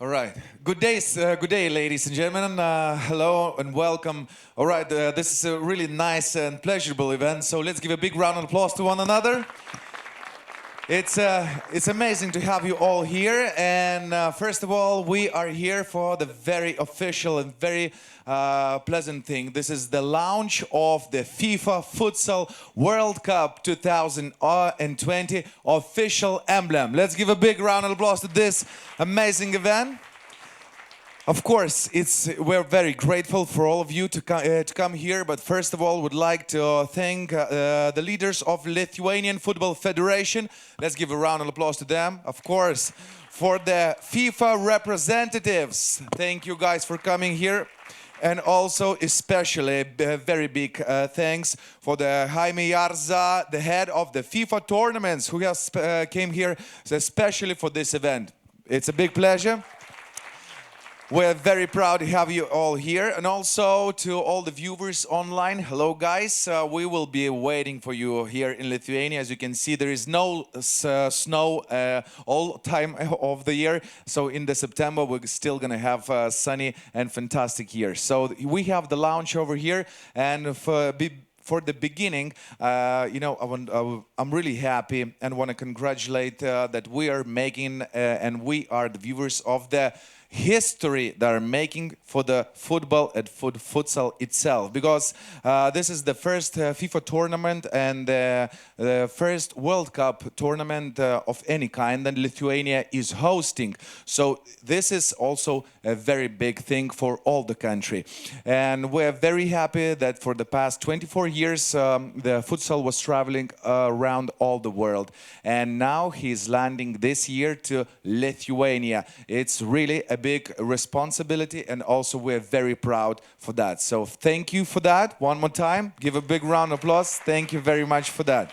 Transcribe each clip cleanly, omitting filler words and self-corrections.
All right. Good day, ladies and gentlemen. Hello and welcome. All right, this is a really nice and pleasurable event. So let's give a big round of applause to one another. It's amazing to have you all here. And first of all, we are here for the very official and very pleasant thing. This is the launch of the FIFA Futsal World Cup 2020 official emblem. Let's give a big round of applause to this amazing event. Of course, we're very grateful for all of you to come here, but first of all, would like to thank the leaders of Lithuanian Football Federation. Let's give a round of applause to them. Of course, for the FIFA representatives, thank you guys for coming here. And also, especially, a very big thanks for the Jaime Garza, the head of the FIFA tournaments, who has came here especially for this event. It's a big pleasure. We're very proud to have you all here, and also to all the viewers online. Hello, guys. We will be waiting for you here in Lithuania. As you can see, there is no snow all time of the year. So in the September, we're still going to have sunny and fantastic year. So we have the lounge over here, and for the beginning, I'm really happy and want to congratulate that we are making and we are the viewers of the history that are making for the football and futsal itself, because this is the first FIFA tournament and the first World Cup tournament of any kind that Lithuania is hosting. So this is also a very big thing for all the country, and we're very happy that for the past 24 years the futsal was traveling around all the world, and now he's landing this year to Lithuania. It's really a big responsibility, and also we're very proud for that. So thank you for that. One more time, give a big round of applause. Thank you very much for that.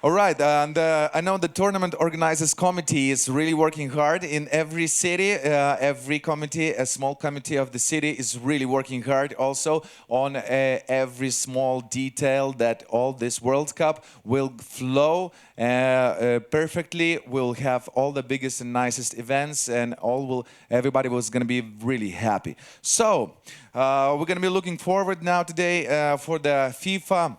All right, and I know the tournament organizers committee is really working hard in every city. Every committee, a small committee of the city, is really working hard also on every small detail that all this World Cup will flow perfectly. We'll have all the biggest and nicest events, and everybody was going to be really happy. So we're going to be looking forward now today for the FIFA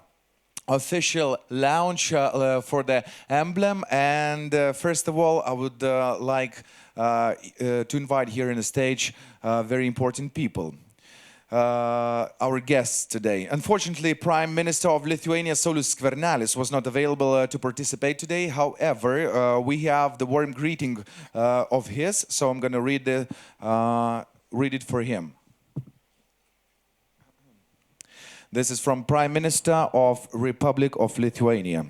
official launch for the emblem, and first of all I would like to invite here on the stage very important people, our guests today. Unfortunately, Prime Minister of Lithuania Saulius Skvernelis was not available to participate today. However, we have the warm greeting of his, so I'm going to read it for him. This is from Prime Minister of Republic of Lithuania.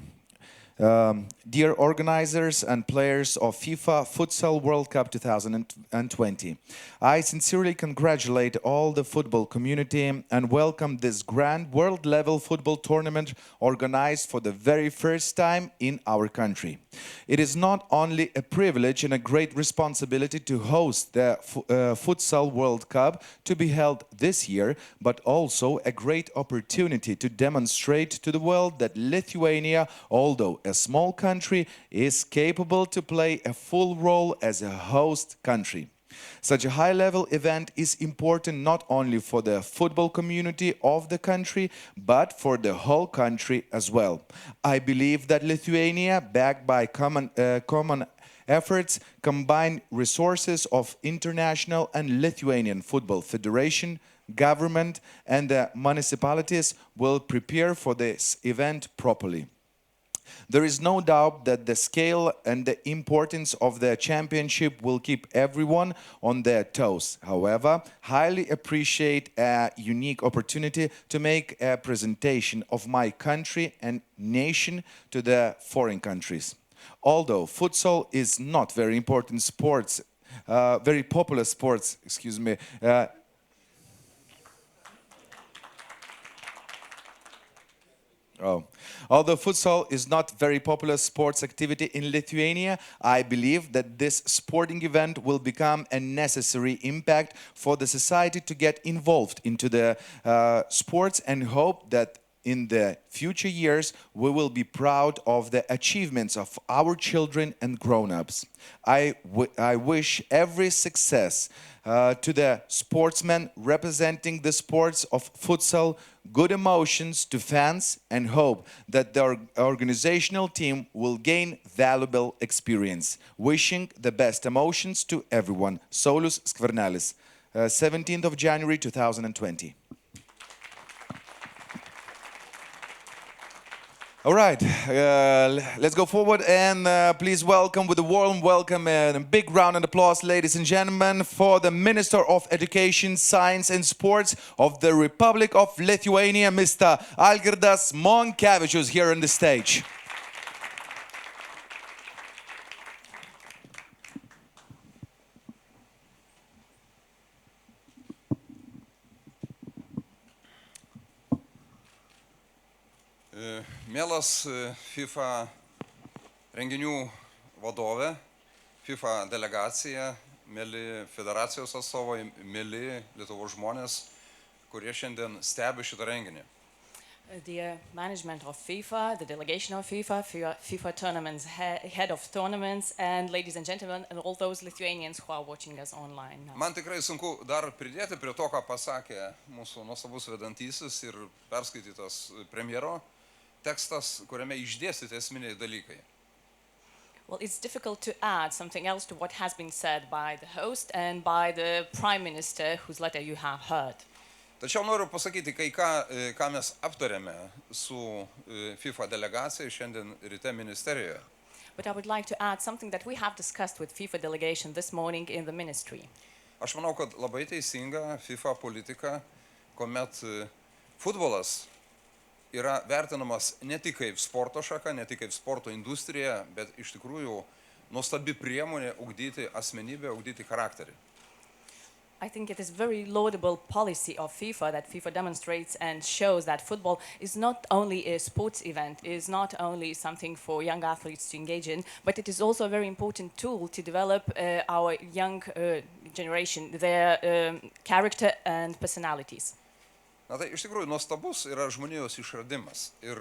Dear organizers and players of FIFA Futsal World Cup 2020, I sincerely congratulate all the football community and welcome this grand world-level football tournament organized for the very first time in our country. It is not only a privilege and a great responsibility to host the Futsal World Cup to be held this year, but also a great opportunity to demonstrate to the world that Lithuania, although a small country, is capable to play a full role as a host country. Such a high-level event is important not only for the football community of the country, but for the whole country as well. I believe that Lithuania, backed by common efforts, combined resources of international and Lithuanian Football Federation, government, and the municipalities will prepare for this event properly. There is no doubt that the scale and the importance of the championship will keep everyone on their toes. However, highly appreciate a unique opportunity to make a presentation of my country and nation to the foreign countries. Although futsal is not very important sports, very popular sports, excuse me, Although futsal is not very popular sports activity in Lithuania, I believe that this sporting event will become a necessary impact for the society to get involved into the sports, and hope that in the future years, we will be proud of the achievements of our children and grown-ups. I wish every success to the sportsmen representing the sports of futsal, good emotions to fans, and hope that the organizational team will gain valuable experience. Wishing the best emotions to everyone. Saulius Skvernelis, 17th of January 2020. All right, let's go forward and please welcome with a warm welcome and a big round of applause, ladies and gentlemen, for the Minister of Education, Science and Sports of the Republic of Lithuania, Mr. Algirdas Monkevičius, here on the stage. Mielas FIFA renginių vadovė, FIFA delegacija, mėly federacijos atstovai, mėly Lietuvos žmonės, kurie šiandien stebi šitą renginį. The management of FIFA, the delegation of FIFA, FIFA tournaments, head of tournaments, and ladies and gentlemen, and all those Lithuanians who are watching us online now. Man tikrai sunku dar pridėti prie to, ką pasakė mūsų nuostabus vedantysis ir perskaitytas premjero tekstas, kuriame išdėstyti esminiai dalykai. Well, it's difficult to add something else to what has been said by the host and by the Prime Minister, whose letter you have heard. Tačiau noriu pasakyti kai ką mes aptarėme su FIFA delegacija šiandien ryte ministerijoje. But I would like to add something that we have discussed with FIFA delegation this morning in the ministry. Aš manau, kad labai teisinga FIFA politika, kuomet futbolas yra vertinamas ne tik kaip sporto šaka, ne tik kaip sporto industrija, bet iš tikrųjų nuostabi priemonė ugdyti asmenybę, ugdyti charakterį. I think it is very laudable policy of FIFA that FIFA demonstrates and shows that football is not only a sports event, is not only something for young athletes to engage in, but it is also a very important tool to develop our young generation, their character and personalities. Na tai iš tikrųjų nuostabus yra žmonijos išradimas ir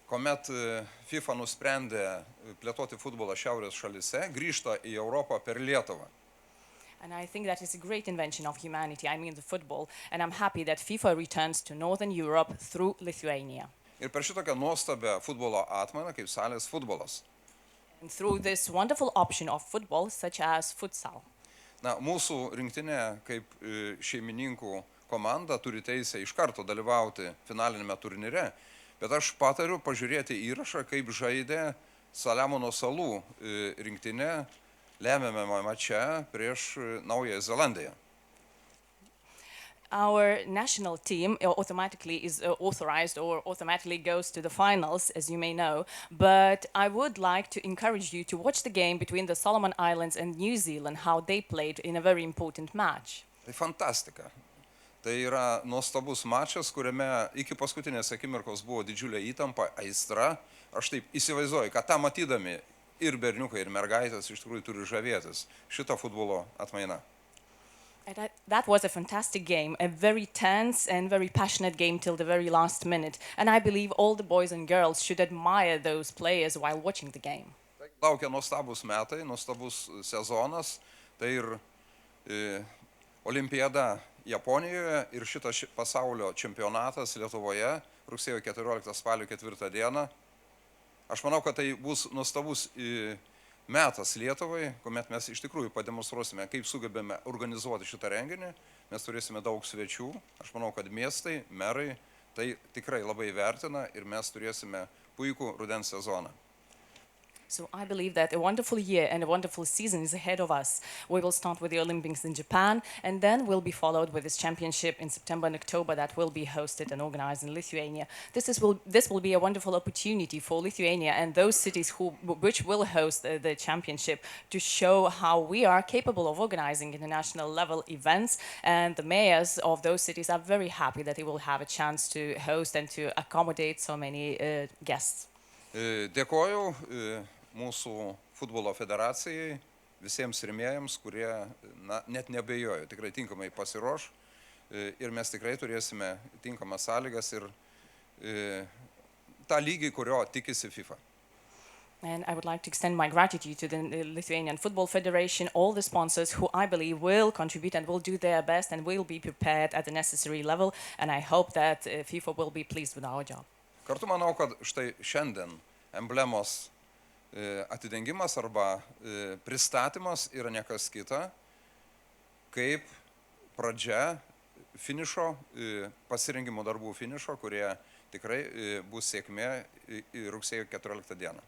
kuomet FIFA nusprendė plėtoti futbolą šiaurės šalyse, grįžta į Europą per Lietuvą. And I think that is a great invention of humanity, I mean the football, and I'm happy that FIFA returns to Northern Europe through Lithuania. Ir per šitokią nuostabią futbolo atmainą kaip salės futbolas. And through this wonderful option of football, such as futsal. Na, mūsų rinktinė kaip šeimininkų komanda turi teisę iš karto dalyvauti finalinėme turnyre, bet aš patariu pažiūrėti įrašą, kaip žaidė Saliamono salų rinktinė lemiamame mače prieš Naująją Zelandiją. Our national team automatically is authorized or automatically goes to the finals, as you may know, but I would like to encourage you to watch the game between the Solomon Islands and New Zealand, how they played in a very important match. Tai fantastika. Tai yra nuostabus mačas, kuriame iki paskutinės akimirkos buvo didžiulė įtampa, aistra. Aš taip įsivaizduoju, kad tą matydami ir berniukai, ir mergaitės iš tikrųjų turi žavėtis šitą futbolo atmainą. That was a fantastic game, a very tense and very passionate game till the very last minute. And I believe all the boys and girls should admire those players while watching the game. Laukia nuostabus metai, nuostabus sezonas. Tai ir olimpiada Japonijoje ir šitas pasaulio čempionatas Lietuvoje rugsėjo 14 spalio 4 dieną. Aš manau, kad tai bus nuostabus metas Lietuvai, kuomet mes iš tikrųjų pademonstruosime, kaip sugebėme organizuoti šitą renginį. Mes turėsime daug svečių. Aš manau, kad miestai, merai tai tikrai labai vertina ir mes turėsime puikų rudens sezoną. So I believe that a wonderful year and a wonderful season is ahead of us. We will start with the Olympics in Japan, and then we'll be followed with this championship in September and October that will be hosted and organized in Lithuania. This will be a wonderful opportunity for Lithuania and those cities which will host the championship to show how we are capable of organizing international level events, and the mayors of those cities are very happy that they will have a chance to host and to accommodate so many guests. Dėkoju mūsų futbolo federacijai, visiems rėmėjams, kurie net neabejoju, tikrai tinkamai pasiruoš ir mes tikrai turėsime tinkamas sąlygas ir tą lygį, kurio tikisi FIFA. And I would like to extend my gratitude to the Lithuanian Football Federation, all the sponsors who I believe will contribute and will do their best and will be prepared at the necessary level. And I hope that FIFA will be pleased with our job. Kartu manau, kad štai šiandien emblemos atidengimas arba pristatymas yra nekas kita, kaip pradžia finišo, pasirinkimo darbų finišo, kurie tikrai bus sėkmė rugsėjo 14 dieną.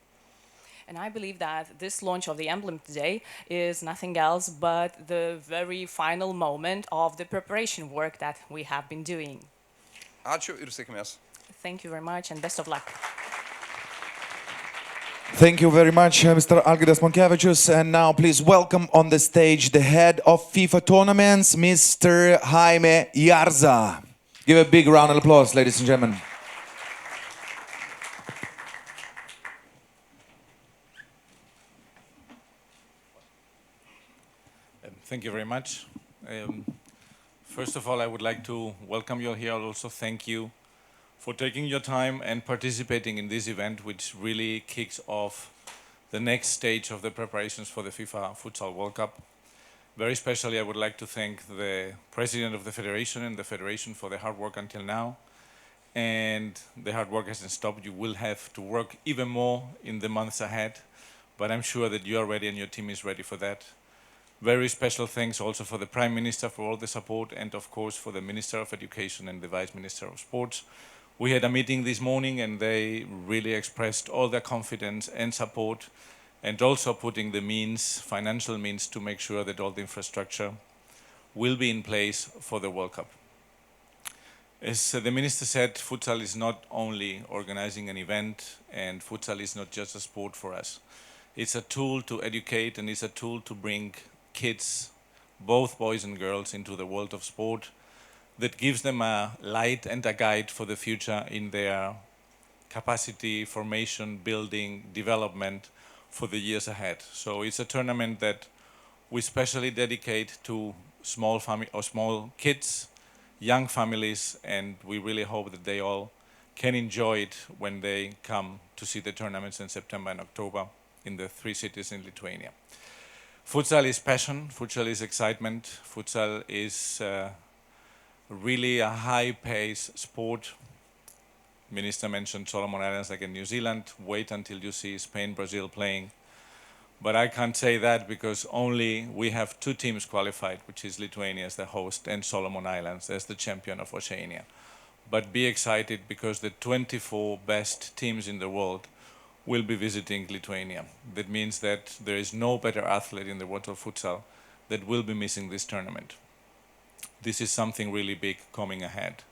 And I believe that this launch of the emblem today is nothing else but the very final moment of the preparation work that we have been doing. Ačiū ir sėkmės. Thank you very much and best of luck. Thank you very much, Mr. Algirdas Monkevičius. And now please welcome on the stage the head of FIFA tournaments, Mr. Jaime Garza. Give a big round of applause, ladies and gentlemen. Thank you very much. First of all, I would like to welcome you all here. I'll also thank you for taking your time and participating in this event, which really kicks off the next stage of the preparations for the FIFA Futsal World Cup. Very especially, I would like to thank the president of the federation and the federation for the hard work until now. And the hard work hasn't stopped. You will have to work even more in the months ahead, but I'm sure that you are ready and your team is ready for that. Very special thanks also for the Prime Minister for all the support, and of course for the Minister of Education and the Vice Minister of Sports. We had a meeting this morning and they really expressed all their confidence and support, and also putting the means, financial means, to make sure that all the infrastructure will be in place for the World Cup. As the Minister said, futsal is not only organizing an event, and futsal is not just a sport for us. It's a tool to educate, and it's a tool to bring kids, both boys and girls, into the world of sport that gives them a light and a guide for the future in their capacity, formation, building, development for the years ahead. So it's a tournament that we specially dedicate to small kids, young families, and we really hope that they all can enjoy it when they come to see the tournaments in September and October in the 3 cities in Lithuania. Futsal is passion, futsal is excitement, futsal is really a high-pace sport. Minister mentioned Solomon Islands like in New Zealand. Wait until you see Spain, Brazil playing. But I can't say that because only we have 2 teams qualified, which is Lithuania as the host and Solomon Islands as the champion of Oceania. But be excited because the 24 best teams in the world will be visiting Lithuania. That means that there is no better athlete in the world of futsal that will be missing this tournament. This is something really big coming ahead.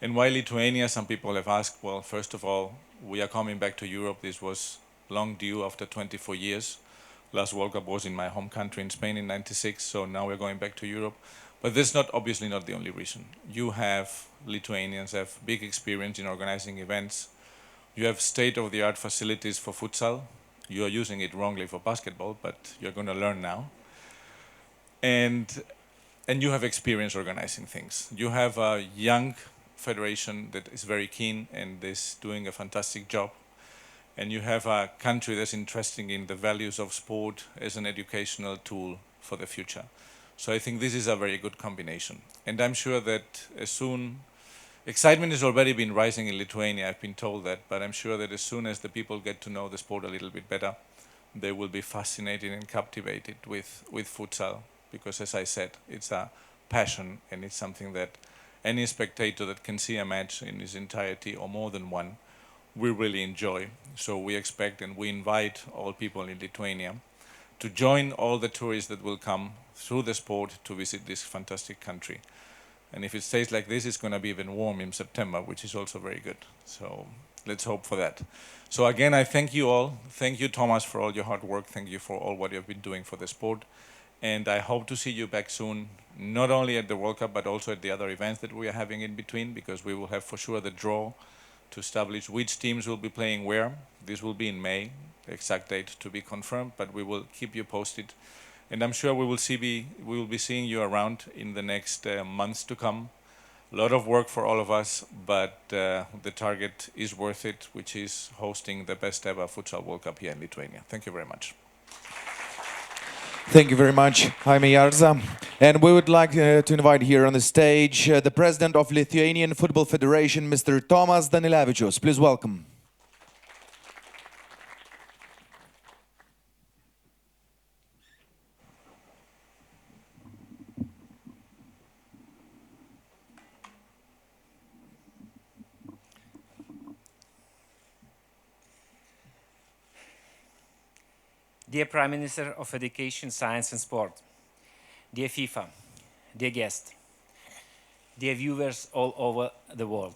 And why Lithuania? Some people have asked, well, first of all, we are coming back to Europe. This was long due after 24 years. Last World Cup was in my home country in Spain in '96, so now we're going back to Europe. But this is obviously not the only reason. Lithuanians have big experience in organizing events. You have state-of-the-art facilities for futsal. You are using it wrongly for basketball, but you're going to learn now. And you have experience organizing things. You have a young federation that is very keen and is doing a fantastic job. And you have a country that's interested in the values of sport as an educational tool for the future. So I think this is a very good combination. And I'm sure that excitement has already been rising in Lithuania, I've been told that, but I'm sure that as soon as the people get to know the sport a little bit better, they will be fascinated and captivated with futsal, because as I said, it's a passion and it's something that any spectator that can see a match in its entirety or more than one will really enjoy. So we expect and we invite all people in Lithuania to join all the tourists that will come through the sport to visit this fantastic country. And if it stays like this, it's going to be even warm in September, which is also very good. So let's hope for that. So again, I thank you all. Thank you, Thomas, for all your hard work. Thank you for all what you've been doing for the sport. And I hope to see you back soon, not only at the World Cup, but also at the other events that we are having in between, because we will have for sure the draw to establish which teams will be playing where. This will be in May, the exact date to be confirmed, but we will keep you posted. And I'm sure we will be seeing you around in the next months to come. A lot of work for all of us, but the target is worth it, which is hosting the best ever Futsal World Cup here in Lithuania. Thank you very much. Thank you very much, Jaime Garza. And we would like to invite here on the stage the president of Lithuanian Football Federation, Mr. Tomas Danilevich. Please welcome. Dear Prime Minister of Education, Science and Sport, dear FIFA, dear guests, dear viewers all over the world.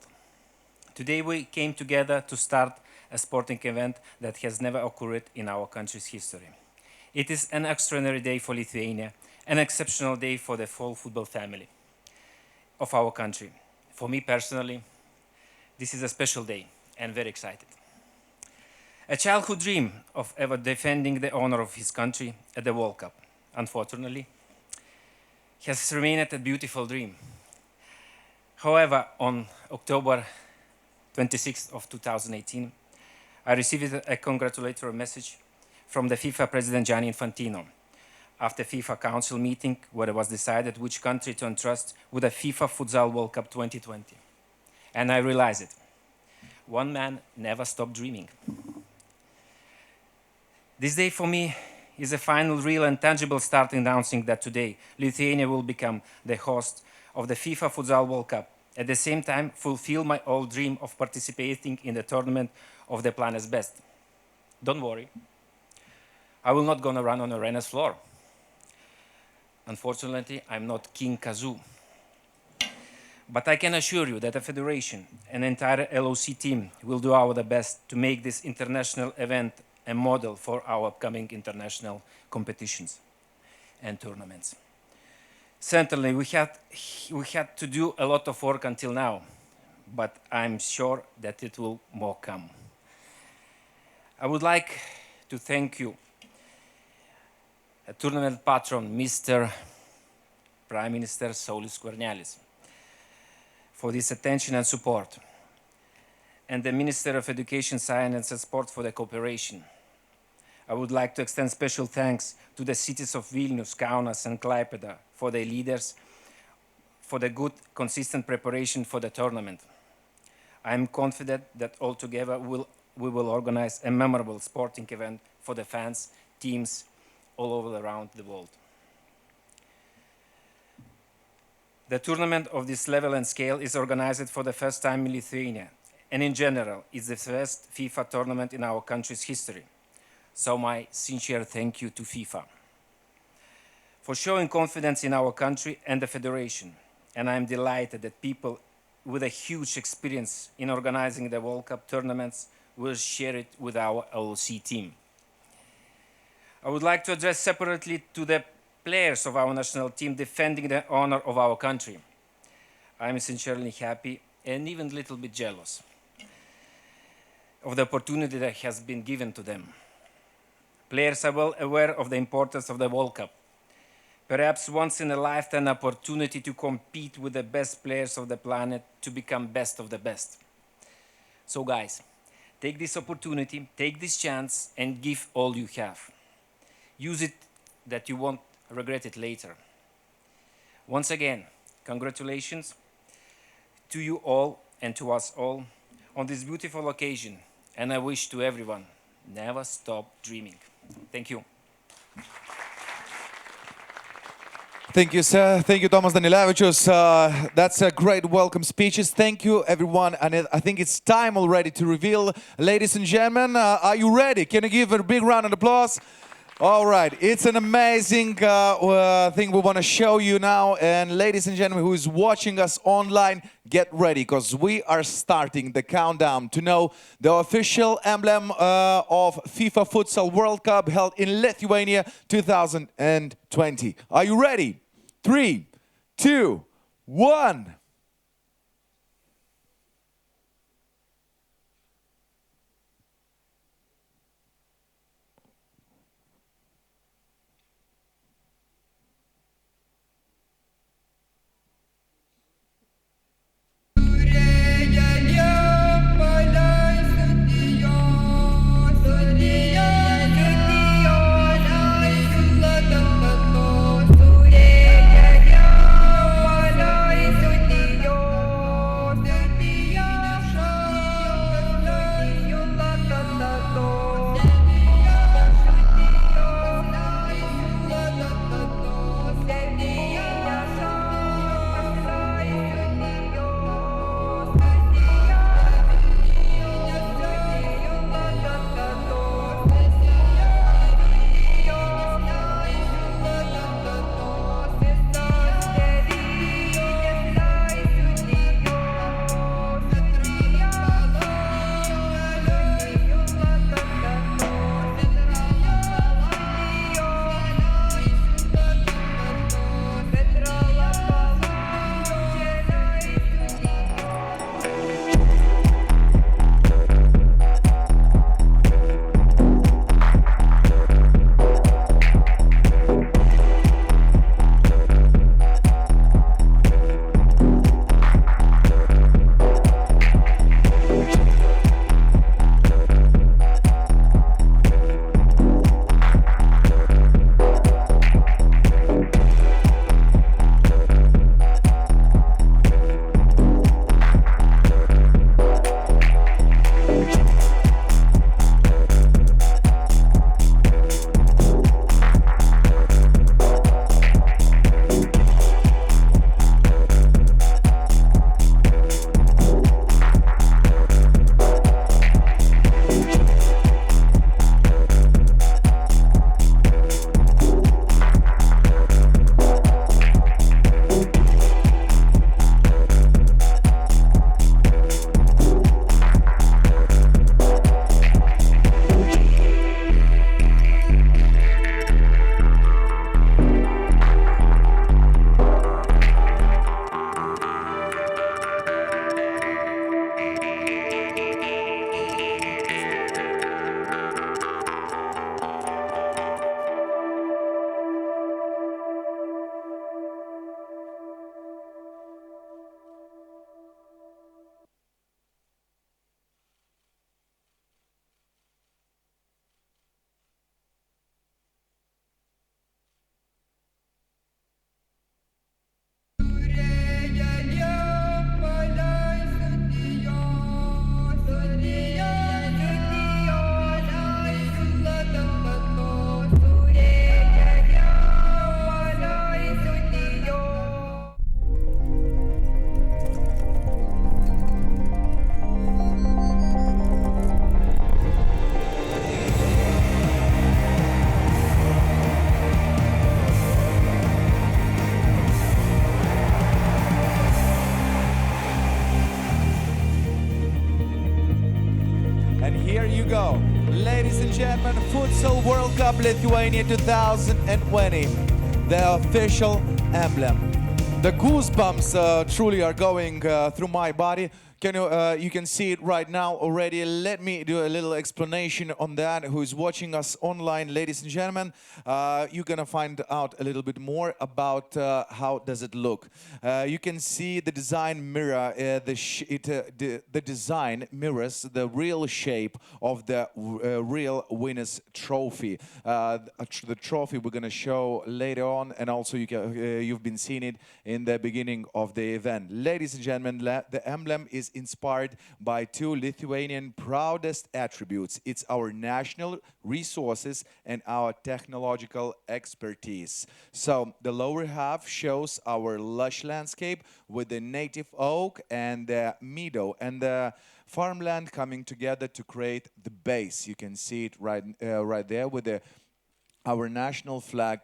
Today we came together to start a sporting event that has never occurred in our country's history. It is an extraordinary day for Lithuania, an exceptional day for the whole football family of our country. For me personally, this is a special day and very excited. A childhood dream of ever defending the honor of his country at the World Cup, unfortunately, has remained a beautiful dream. However, on October 26th of 2018, I received a congratulatory message from the FIFA President Gianni Infantino after FIFA Council meeting where it was decided which country to entrust with the FIFA Futsal World Cup 2020. And I realized it. One man never stopped dreaming. This day for me is a final real and tangible start announcing that today Lithuania will become the host of the FIFA Futsal World Cup. At the same time, fulfill my old dream of participating in the tournament of the planet's best. Don't worry, I will not gonna run on arena's floor. Unfortunately, I'm not King Kazoo. But I can assure you that the Federation and entire LOC team will do our best to make this international event a model for our upcoming international competitions and tournaments. Certainly, we had to do a lot of work until now, but I'm sure that it will more come. I would like to thank you, tournament patron, Mr. Prime Minister Saulius Skvernelis, for this attention and support, and the Minister of Education, Science and Sport for the cooperation. I would like to extend special thanks to the cities of Vilnius, Kaunas and Klaipėda for their leaders, for the good, consistent preparation for the tournament. I am confident that altogether we will organize a memorable sporting event for the fans, teams all over around the world. The tournament of this level and scale is organized for the first time in Lithuania, and in general, it's the first FIFA tournament in our country's history. So my sincere thank you to FIFA for showing confidence in our country and the Federation. And I'm delighted that people with a huge experience in organizing the World Cup tournaments will share it with our LOC team. I would like to address separately to the players of our national team defending the honor of our country. I'm sincerely happy and even a little bit jealous of the opportunity that has been given to them. Players are well aware of the importance of the World Cup. Perhaps once in a lifetime opportunity to compete with the best players of the planet to become best of the best. So guys, take this opportunity, take this chance and give all you have. Use it that you won't regret it later. Once again, congratulations to you all and to us all on this beautiful occasion, and I wish to everyone, never stop dreaming. Thank you. Thank you, sir. Thank you, Tomas Danilevičius. That's a great welcome speeches. Thank you, everyone. And I think it's time already to reveal. Ladies and gentlemen, are you ready? Can you give a big round of applause? All right, it's an amazing thing we want to show you now. And ladies and gentlemen who is watching us online, get ready because we are starting the countdown to know the official emblem of FIFA Futsal World Cup held in Lithuania 2020. Are you ready? 3, 2, 1. Ladies and gentlemen, Futsal World Cup Lithuania 2020, the official emblem. The goosebumps truly are going through my body. You can see it right now already. Let me do a little explanation on that. Who is watching us online, ladies and gentlemen, you're gonna find out a little bit more about how does it look. You can see the design mirror. The design mirrors the real shape of the real winner's trophy. The trophy we're gonna show later on, and also you've been seeing it in the beginning of the event. Ladies and gentlemen, the emblem is inspired by two Lithuanian proudest attributes. It's our national resources and our technological expertise. So the lower half shows our lush landscape with the native oak and the meadow and the farmland coming together to create the base. You can see it right there with our national flag.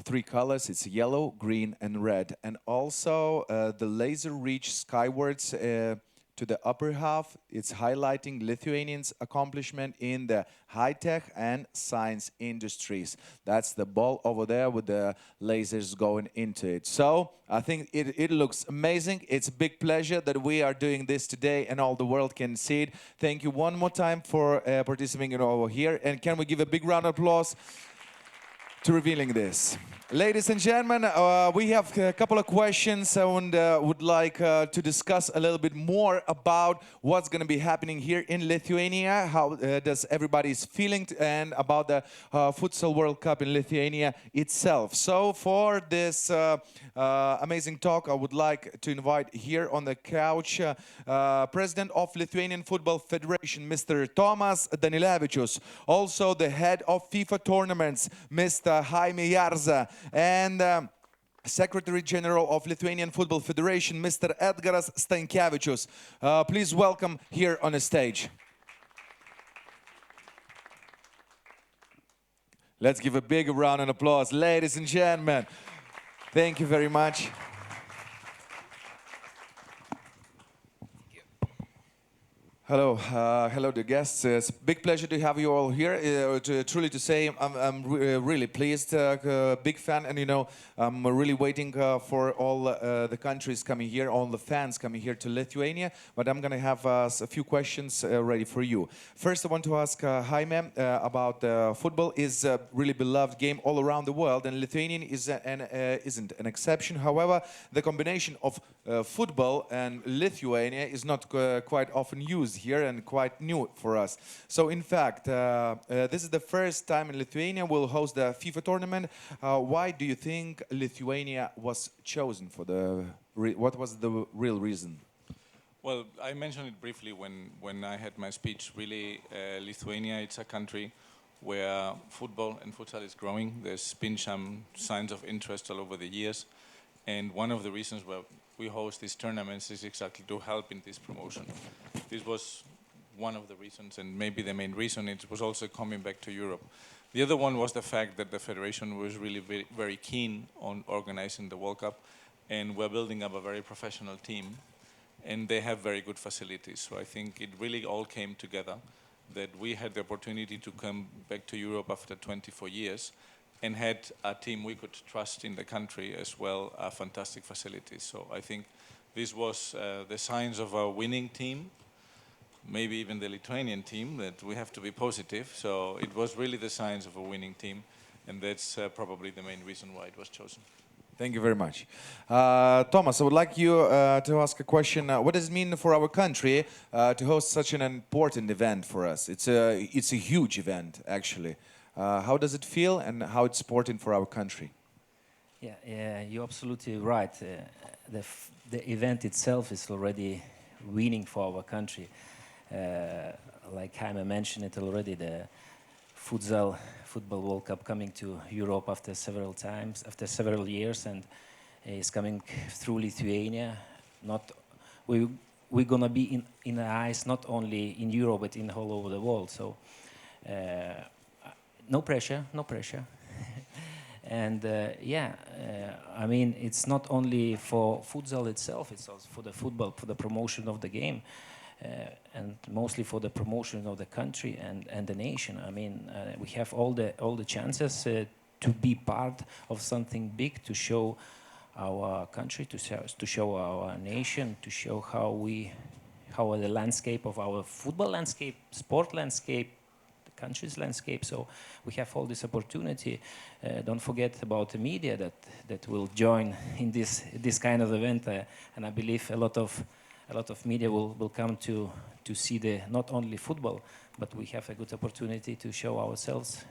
Three colors, it's yellow, green, and red. And also the laser reach skywards to the upper half. It's highlighting Lithuanians' accomplishment in the high-tech and science industries. That's the ball over there with the lasers going into it. So I think it looks amazing. It's a big pleasure that we are doing this today and all the world can see it. Thank you one more time for participating over here. And can we give a big round of applause to revealing this. Ladies and gentlemen, we have a couple of questions and would like to discuss a little bit more about what's going to be happening here in Lithuania, how does everybody is feeling, and about the Futsal World Cup in Lithuania itself. So for this amazing talk, I would like to invite here on the couch President of Lithuanian Football Federation, Mr. Tomas Danilevich, also the head of FIFA tournaments, Mr. Jaime Garza, and Secretary General of Lithuanian Football Federation, Mr. Edgaras Stankevičius. Please welcome here on the stage. Let's give a big round of applause, ladies and gentlemen. Thank you very much. Hello, hello, the guests. It's a big pleasure to have you all here. Truly to say, I'm really pleased, big fan, and you know, I'm really waiting for all the countries coming here, all the fans coming here to Lithuania. But I'm gonna have a few questions ready for you. First, I want to ask Jaime about football. Is a really beloved game all around the world, and Lithuanian isn't an exception. However, the combination of football and Lithuania is not quite often used here and quite new for us. So in fact, this is the first time in Lithuania will host the FIFA tournament. Why do you think Lithuania was chosen for what was the real reason? Well, I mentioned it briefly when I had my speech. Really, Lithuania, it's a country where football and futsal is growing. There's been some signs of interest all over the years. And one of the reasons why we host these tournaments is exactly to help in this promotion. This was one of the reasons, and maybe the main reason. It was also coming back to Europe. The other one was the fact that the federation was really very keen on organizing the World Cup, and we're building up a very professional team, and they have very good facilities. So I think it really all came together, that we had the opportunity to come back to Europe after 24 years, and had a team we could trust in the country as well, fantastic facilities. So I think this was the signs of a winning team, maybe even the Lithuanian team, that we have to be positive. So it was really the signs of a winning team, and that's probably the main reason why it was chosen. Thank you very much. Thomas, I would like you to ask a question. What does it mean for our country to host such an important event for us? It's a huge event, actually. How does it feel and how it's important for our country? Yeah, you're absolutely right. The event itself is already winning for our country. Like Jaime mentioned it already, the Futsal Football World Cup coming to Europe after several years, and is coming through Lithuania. We're gonna be in the eyes not only in Europe but in all over the world. So. No pressure. And I mean, it's not only for futsal itself, it's also for the football, for the promotion of the game. and mostly for the promotion of the country and the nation. I mean, we have all the chances to be part of something big, to show our country, to show our nation, to show how the landscape of our football landscape, sport landscape, the country's landscape. So we have all this opportunity. Don't forget about the media that will join in this kind of event, and I believe a lot of media will come to see not only football, but we have a good opportunity to show ourselves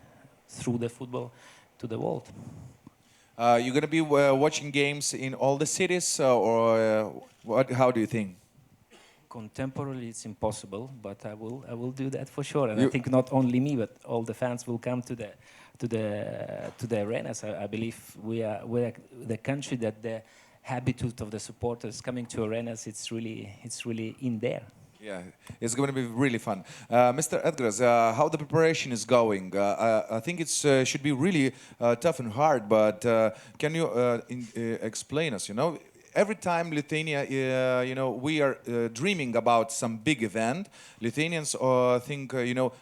through the football to the world. You're going to be watching games in all the cities, or what? How do you think? Contemporarily, it's impossible, but I will do that for sure. And I think not only me, but all the fans will come to the arenas. I believe we're the country that the habitude of the supporters coming to arenas, it's really in there. Yeah, it's going to be really fun. Mr. Edgars, how the preparation is going? I think it should be really tough and hard, but can you explain us, every time Lithuania, we are dreaming about some big event, Lithuanians think,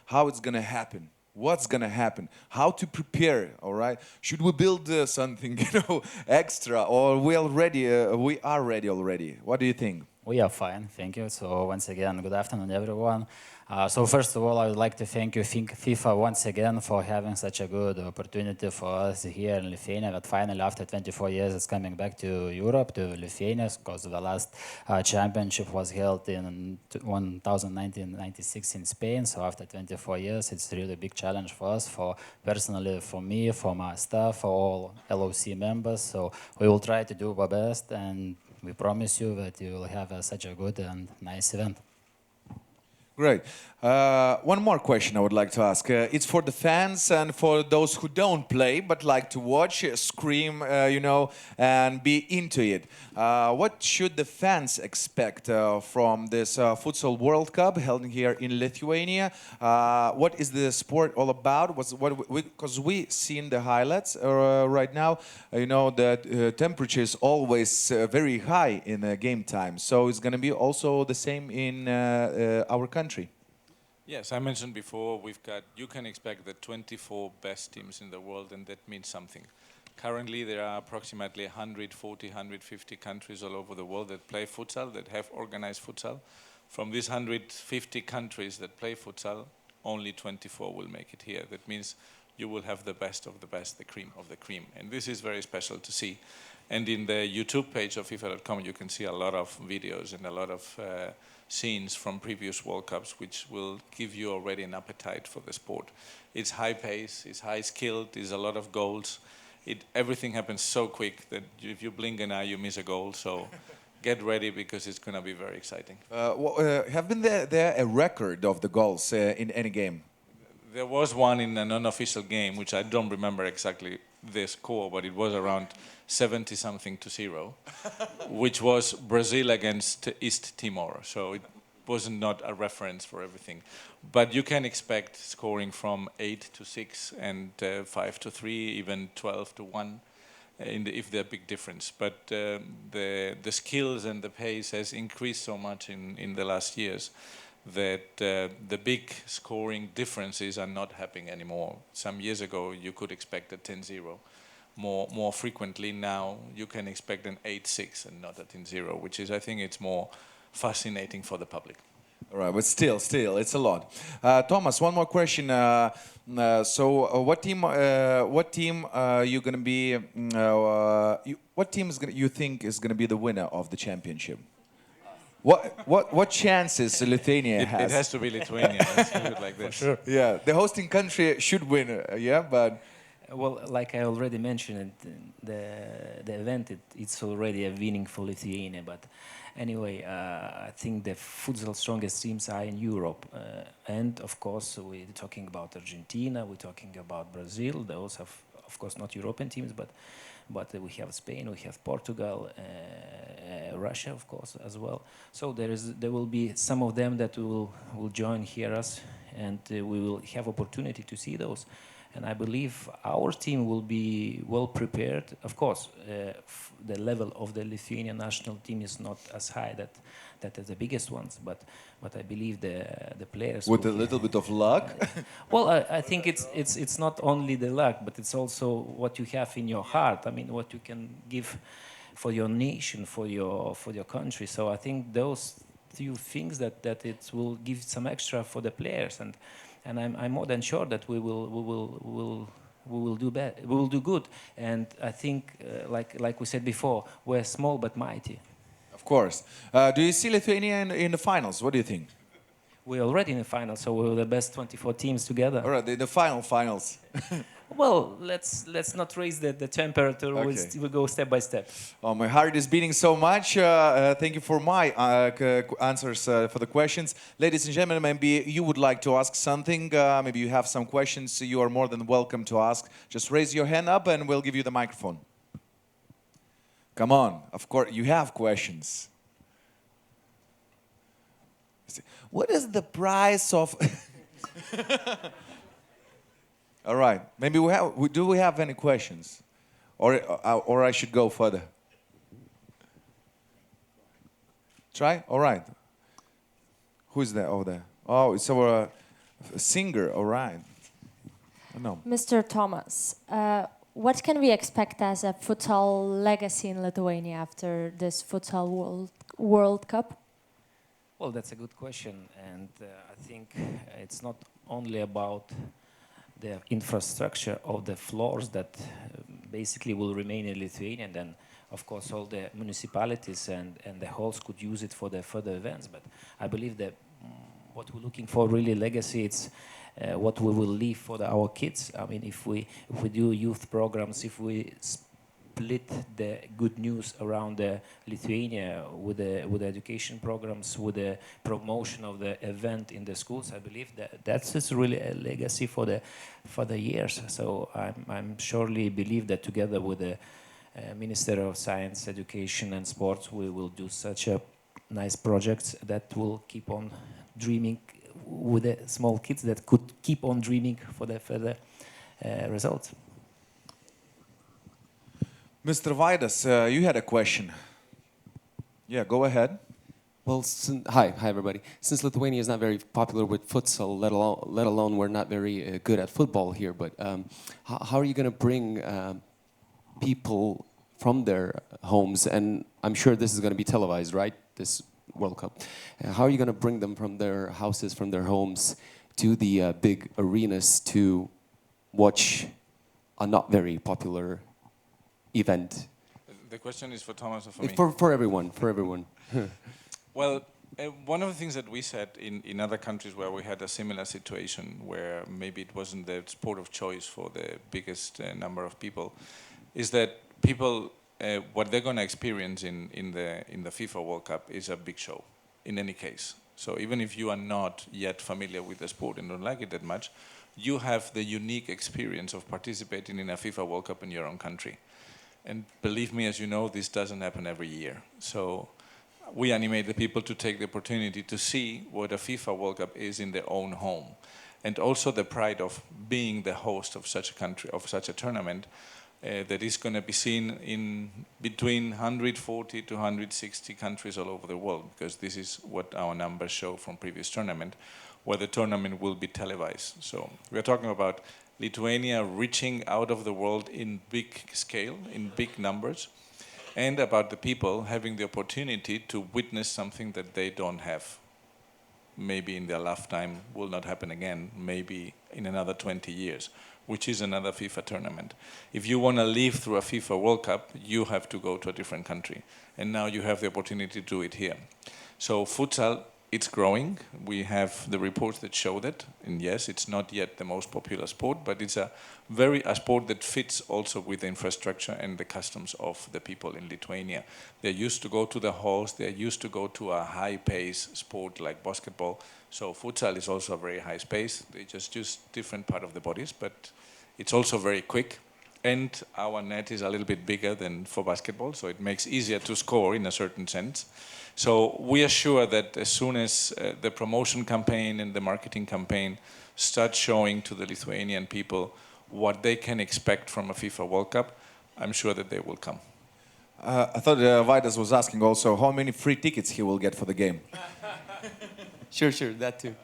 how it's going to happen. What's going to happen? How to prepare, all right? Should we build something, extra, or we are ready already? What do you think? We are fine, thank you. So once again, good afternoon, everyone. So first of all, I would like to thank you, FIFA, once again for having such a good opportunity for us here in Lithuania. That finally, after 24 years, it's coming back to Europe, to Lithuania, because the last championship was held in 1996 in Spain. So after 24 years, it's really a big challenge for us, personally, for me, for my staff, for all LOC members. So we will try to do our best, and we promise you that you will have such a good and nice event. Great. One more question I would like to ask. It's for the fans and for those who don't play but like to watch, scream, and be into it. What should the fans expect from this Futsal World Cup held here in Lithuania? What is the sport all about? Because we seen the highlights right now. The temperature is always very high in game time. So it's going to be also the same in our country. Yes, I mentioned before, you can expect the 24 best teams in the world, and that means something. Currently, there are approximately 140, 150 countries all over the world that play futsal, that have organized futsal. From these 150 countries that play futsal, only 24 will make it here. That means you will have the best of the best, the cream of the cream. And this is very special to see. And in the YouTube page of FIFA.com, you can see a lot of videos and a lot of scenes from previous World Cups, which will give you already an appetite for the sport. It's high pace, it's high skilled, there's a lot of goals. Everything happens so quick that if you blink an eye, you miss a goal. So get ready, because it's going to be very exciting. Have been there a record of the goals in any game? There was one in an unofficial game, which I don't remember exactly the score, but it was around 70-something to 0, which was Brazil against East Timor. So it was not a reference for everything. But you can expect scoring from 8-6 and 5-3, even 12-1, if they're big difference. But the skills and the pace has increased so much in the last years that the big scoring differences are not happening anymore. Some years ago, you could expect a 10-0. More frequently now, you can expect an 8-6 and not a 10-0, which is, I think, it's more fascinating for the public. All right, but still, it's a lot. Thomas, one more question. So, what team you going to be? What team you think is going to be the winner of the championship? What chances Lithuania has? It has to be Lithuania. Let's do it like this. For sure. Yeah, the hosting country should win. Yeah, but Well, like I already mentioned, the event it's already a winning for Lithuania. But anyway, I think the futsal strongest teams are in Europe, and of course we're talking about Argentina, we're talking about Brazil. Those have, of course, not European teams, but we have Spain, we have Portugal, Russia, of course, as well. So there will be some of them that will join here us, and we will have opportunity to see those. And I believe our team will be well prepared. Of course, the level of the Lithuanian national team is not as high that is the biggest ones, but I believe the players With a will little bit of luck. well, I think it's not only the luck, but it's also what you have in your heart. I mean, what you can give for your nation, for your country. So I think those few things that it will give some extra for the players, and I'm more than sure that we will do better. We will do good. And I think, like we said before, we're small but mighty. Of course. Do you see Lithuania in the finals? What do you think? We're already in the final, so we're the best 24 teams together. All right, the finals. Well, let's not raise the temperature. Okay. We'll go step by step. Oh, my heart is beating so much. Thank you for my answers for the questions. Ladies and gentlemen, maybe you would like to ask something. Maybe you have some questions. You are more than welcome to ask. Just raise your hand up and we'll give you the microphone. Come on. Of course, you have questions. What is the price of... All right. Maybe do we have any questions? Or I should go further? Try? All right. Who's there over there? Oh, it's our singer. All right. No. Mr. Thomas, what can we expect as a futsal legacy in Lithuania after this futsal World Cup? Well, that's a good question, and I think it's not only about the infrastructure of the floors that basically will remain in Lithuania, and then of course all the municipalities and the halls could use it for the further events. But I believe that what we're looking for really legacy, it's what we will leave for our kids. I mean, if we do youth programs, if we split the good news around Lithuania with the education programs, with the promotion of the event in the schools, I believe that's just really a legacy for the years. So I'm surely believe that together with the Minister of Science, Education and Sports, we will do such a nice projects that will keep on dreaming with the small kids that could keep on dreaming for the further results. Mr. Vaidas, you had a question. Yeah, go ahead. Well, hi everybody. Since Lithuania is not very popular with futsal, let alone we're not very good at football here, but how are you going to bring people from their homes, and I'm sure this is going to be televised, right, this World Cup. How are you going to bring them from their houses, from their homes, to the big arenas to watch a not very popular event? The question is for Thomas or for me? For everyone, for everyone. Well, one of the things that we said in other countries where we had a similar situation, where maybe it wasn't the sport of choice for the biggest number of people, is that people, what they're going to experience in the FIFA World Cup is a big show, in any case. So even if you are not yet familiar with the sport and don't like it that much, you have the unique experience of participating in a FIFA World Cup in your own country. And believe me, as you know, this doesn't happen every year. So we animate the people to take the opportunity to see what a FIFA World Cup is in their own home. And also the pride of being the host of such a country, of such a tournament, that is going to be seen in between 140 to 160 countries all over the world, because this is what our numbers show from previous tournament, where the tournament will be televised. So we're talking about Lithuania reaching out of the world in big scale, in big numbers, and about the people having the opportunity to witness something that they don't have. Maybe in their lifetime will not happen again, maybe in another 20 years, which is another FIFA tournament. If you want to live through a FIFA World Cup, you have to go to a different country. And now you have the opportunity to do it here. So futsal, it's growing. We have the reports that show that. And yes, it's not yet the most popular sport, but it's a sport that fits also with the infrastructure and the customs of the people in Lithuania. They're used to go to the halls. They're used to go to a high-pace sport like basketball. So futsal is also a very high pace. They just use different part of the bodies, but it's also very quick. And our net is a little bit bigger than for basketball, so it makes easier to score in a certain sense. So we are sure that as soon as the promotion campaign and the marketing campaign start showing to the Lithuanian people what they can expect from a FIFA World Cup, I'm sure that they will come. I thought Vaidas was asking also how many free tickets he will get for the game. Sure, that too.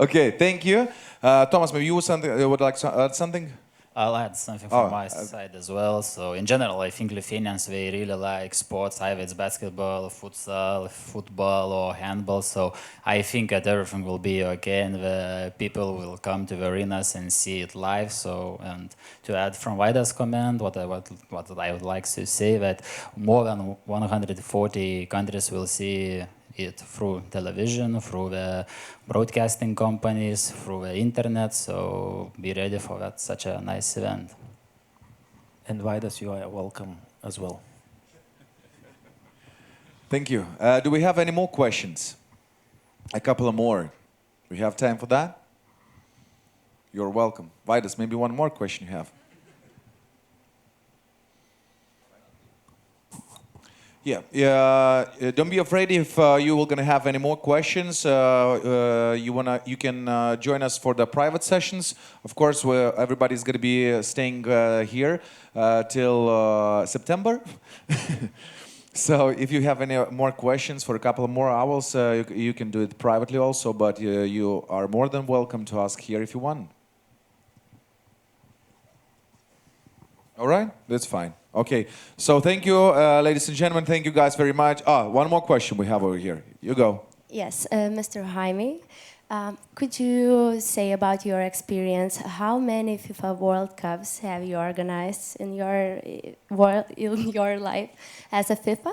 Okay, thank you. Thomas, maybe you would like to add something? I'll add something from my side as well. So in general, I think Lithuanians, they really like sports, either it's basketball, futsal, football or handball. So I think that everything will be okay and the people will come to the arenas and see it live. So, and to add from Vaida's comment, what I would like to say that more than 140 countries will see it through television, through the broadcasting companies, through the internet, so be ready for that, such a nice event. And Vaidas, you are welcome as well. Thank you. Do we have any more questions? A couple of more. We have time for that? You're welcome. Vaidas, maybe one more question you have. Yeah. Don't be afraid if you are going to have any more questions. You can join us for the private sessions. Of course, everybody's going to be staying here till September. So if you have any more questions for a couple of more hours, you can do it privately also. But you are more than welcome to ask here if you want. All right, that's fine. Okay, so thank you, ladies and gentlemen. Thank you guys very much. One more question we have over here. You go. Yes, Mr. Jaime, could you say about your experience? How many FIFA World Cups have you organized in your life as a FIFA?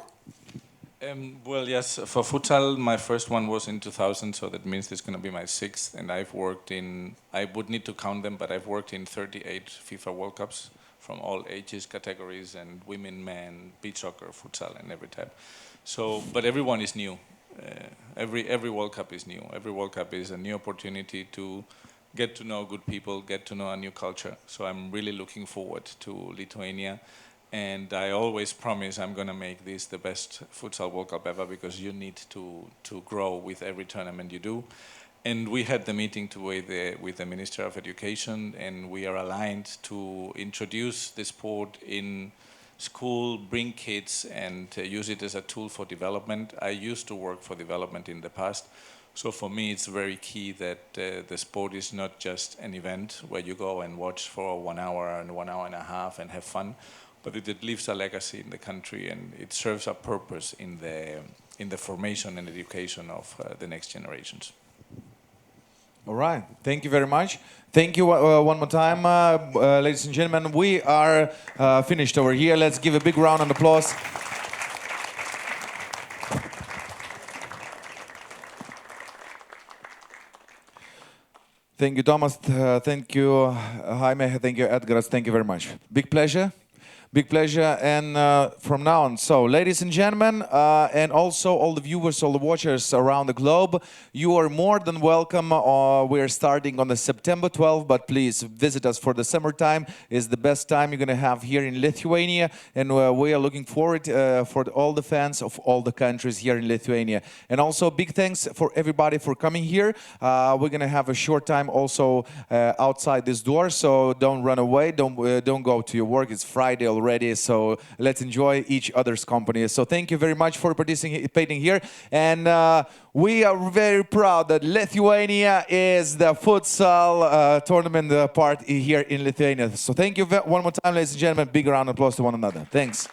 Well, yes, for futsal, my first one was in 2000, so that means it's going to be my sixth. And I've worked in, I would need to count them, but I've worked in 38 FIFA World Cups from all ages, categories, and women, men, beach soccer, futsal, and every type. So, but everyone is new. Every World Cup is new. Every World Cup is a new opportunity to get to know good people, get to know a new culture. So I'm really looking forward to Lithuania. And I always promise I'm going to make this the best futsal World Cup ever, because you need to grow with every tournament you do. And we had the meeting with the Minister of Education, and we are aligned to introduce the sport in school, bring kids, and use it as a tool for development. I used to work for development in the past, so for me it's very key that the sport is not just an event where you go and watch for 1 hour and 1 hour and a half and have fun, but it leaves a legacy in the country, and it serves a purpose in the formation and education of the next generations. All right. Thank you very much. Thank you one more time, ladies and gentlemen. We are finished over here. Let's give a big round of applause. Thank you, Thomas. Thank you, Jaime. Thank you, Edgaras. Thank you very much. Big pleasure. Big pleasure. And from now on, so ladies and gentlemen, and also all the viewers, all the watchers around the globe, you are more than welcome. We're starting on the September 12th, but please visit us for the summertime. It's the best time you're going to have here in Lithuania, and we are looking forward for all the fans of all the countries here in Lithuania. And also big thanks for everybody for coming here. We're going to have a short time also outside this door, so don't run away, don't go to your work. It's Friday already, so let's enjoy each other's company. So thank you very much for participating here, and we are very proud that Lithuania is the futsal tournament part here in Lithuania. So thank you one more time, ladies and gentlemen. Big round of applause to one another. Thanks.